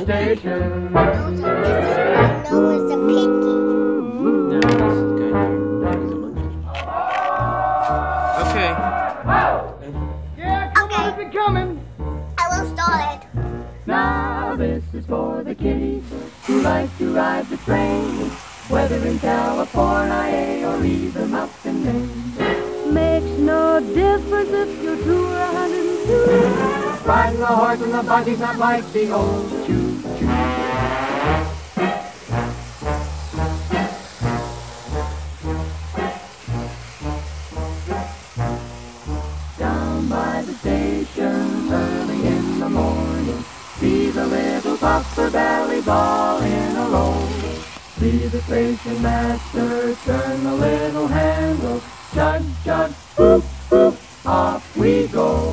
station. No, it's a piggy. No, this guy here is a monkey. Okay. Yeah, come on, it's coming. I will start it. Now this is for the kiddies who like to ride the train, whether in California or even Mountain Maine. Makes no difference if you're 2 or 102. Riding the horse and the buggy's not like the old choo-choo. Down by the station early in the morning, see the little puffer bellies all in a row. See the station master turn the little handle, chug, chug, boop, boop, off we go.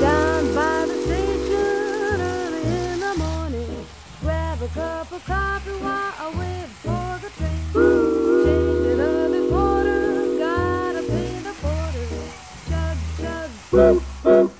Down by the station early in the morning, grab a cup of coffee while I wait for the train. Change it early quarter, gotta pay the porter, chug, chug, boop, boop.